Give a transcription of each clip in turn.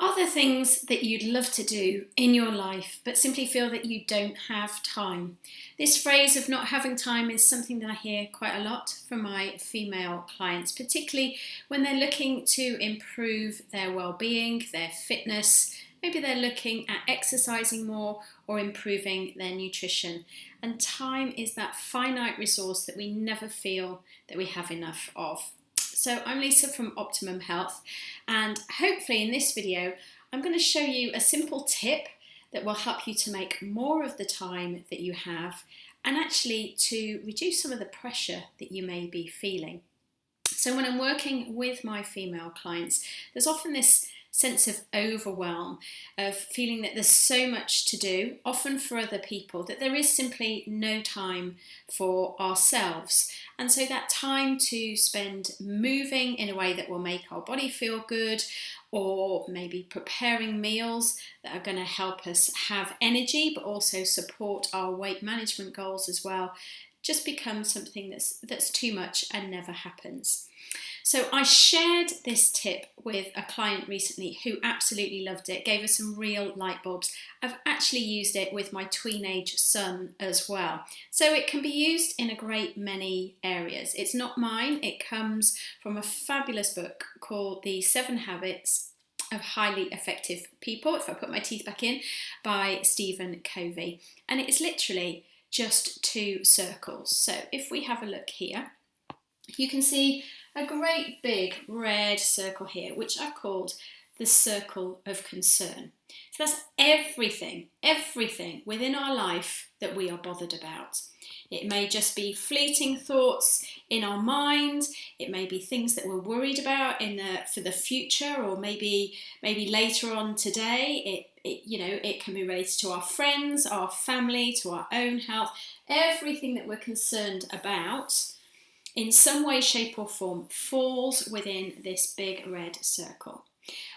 Are there things that you'd love to do in your life but simply feel that you don't have time? This phrase of not having time is something that I hear quite a lot from my female clients, particularly when they're looking to improve their well-being, their fitness. Maybe they're looking at exercising more or improving their nutrition. And time is that finite resource that we never feel that we have enough of. So I'm Lisa from Optimum Health, and hopefully in this video I'm going to show you a simple tip that will help you to make more of the time that you have and actually to reduce some of the pressure that you may be feeling. So when I'm working with my female clients, there's often this sense of overwhelm, of feeling that there's so much to do, often for other people, that there is simply no time for ourselves. And so that time to spend moving in a way that will make our body feel good, or maybe preparing meals that are going to help us have energy but also support our weight management goals as well, just becomes something that's too much and never happens. So I shared this tip with a client recently who absolutely loved it, gave us some real light bulbs. I've actually used it with my tweenage son as well. So it can be used in a great many areas. It's not mine, it comes from a fabulous book called The 7 Habits of Highly Effective People, if I put my teeth back in, by Stephen Covey. And it's literally just 2 circles. So if we have a look here, you can see a great big red circle here, which I've called the circle of concern. So that's everything within our life that we are bothered about. It may just be fleeting thoughts in our mind. It may be things that we're worried about for the future, or maybe later on today. It can be related to our friends, our family, to our own health. Everything that we're concerned about, in some way, shape or form, falls within this big red circle.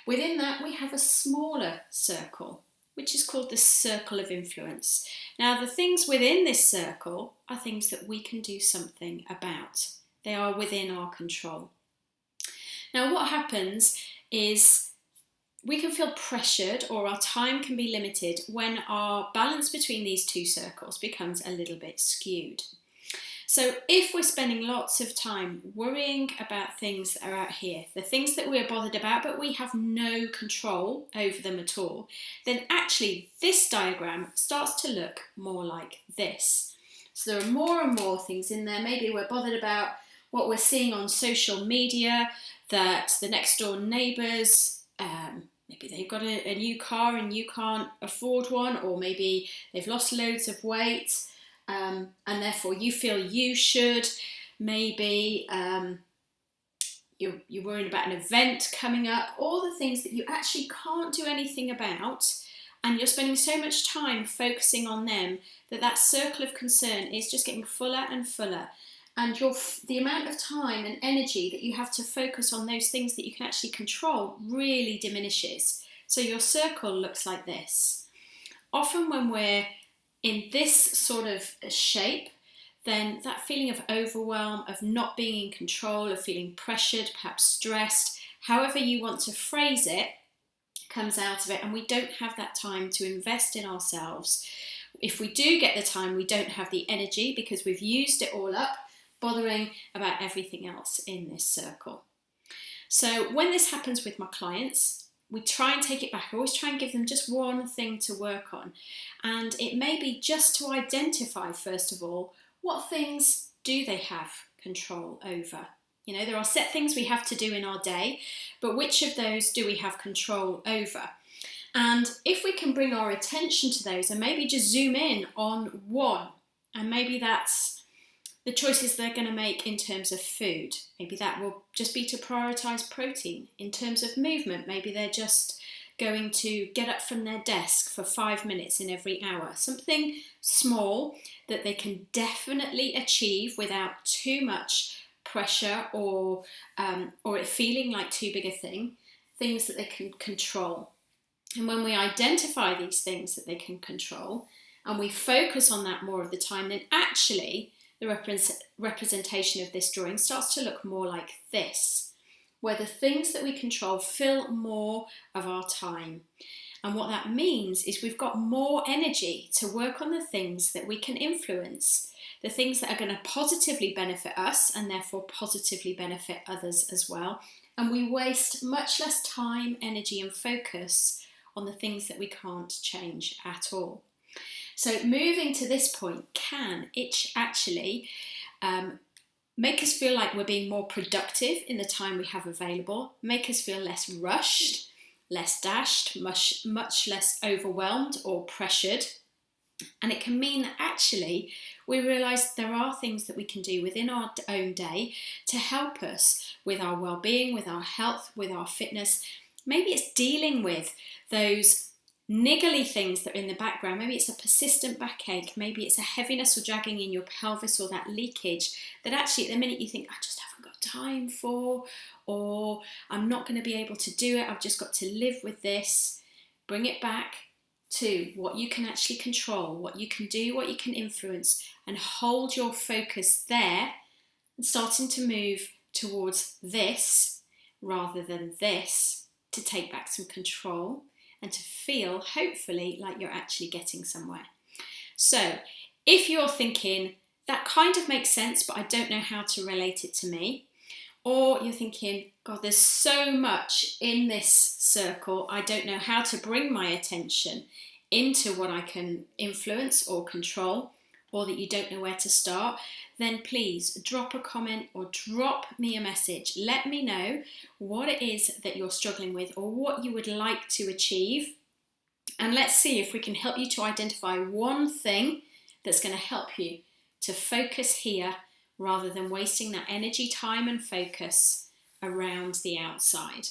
Within that, we have a smaller circle, which is called the circle of influence. Now, the things within this circle are things that we can do something about. They are within our control. Now, what happens is we can feel pressured, or our time can be limited when our balance between these 2 circles becomes a little bit skewed. So if we're spending lots of time worrying about things that are out here, the things that we're bothered about but we have no control over them at all, then actually this diagram starts to look more like this. So there are more and more things in there. Maybe we're bothered about what we're seeing on social media, that the next door neighbours, maybe they've got a new car and you can't afford one, or maybe they've lost loads of weight. And therefore you feel you should. Maybe you're worried about an event coming up, all the things that you actually can't do anything about, and you're spending so much time focusing on them that circle of concern is just getting fuller and fuller, and the amount of time and energy that you have to focus on those things that you can actually control really diminishes. So your circle looks like this. Often when we're in this sort of shape, then that feeling of overwhelm, of not being in control, of feeling pressured, perhaps stressed, however you want to phrase it, comes out of it, and we don't have that time to invest in ourselves. If we do get the time, we don't have the energy because we've used it all up, bothering about everything else in this circle. So when this happens with my clients, we try and take it back. I always try and give them just one thing to work on. And it may be just to identify, first of all, what things do they have control over? There are set things we have to do in our day, but which of those do we have control over? And if we can bring our attention to those and maybe just zoom in on one, and maybe that's the choices they're going to make in terms of food. Maybe that will just be to prioritise protein. In terms of movement, maybe they're just going to get up from their desk for 5 minutes in every hour. Something small that they can definitely achieve without too much pressure or it feeling like too big a thing. Things that they can control. And when we identify these things that they can control and we focus on that more of the time, then actually the representation of this drawing starts to look more like this. where the things that we control fill more of our time. And what that means is we've got more energy to work on the things that we can influence, the things that are going to positively benefit us and therefore positively benefit others as well. And we waste much less time, energy, and focus on the things that we can't change at all. So moving to this point can actually make us feel like we're being more productive in the time we have available, make us feel less rushed, less dashed, much less overwhelmed or pressured. And it can mean that actually we realise there are things that we can do within our own day to help us with our well-being, with our health, with our fitness. Maybe it's dealing with those niggly things that are in the background. Maybe it's a persistent backache, maybe it's a heaviness or dragging in your pelvis or that leakage that actually at the minute you think, I just haven't got time for, or I'm not going to be able to do it, I've just got to live with this. Bring it back to what you can actually control, what you can do, what you can influence, and hold your focus there and starting to move towards this rather than this to take back some control and to feel, hopefully, like you're actually getting somewhere. So if you're thinking, that kind of makes sense, but I don't know how to relate it to me, or you're thinking, God, there's so much in this circle, I don't know how to bring my attention into what I can influence or control, or that you don't know where to start, then please drop a comment or drop me a message. Let me know what it is that you're struggling with or what you would like to achieve. And let's see if we can help you to identify one thing that's going to help you to focus here rather than wasting that energy, time and focus around the outside.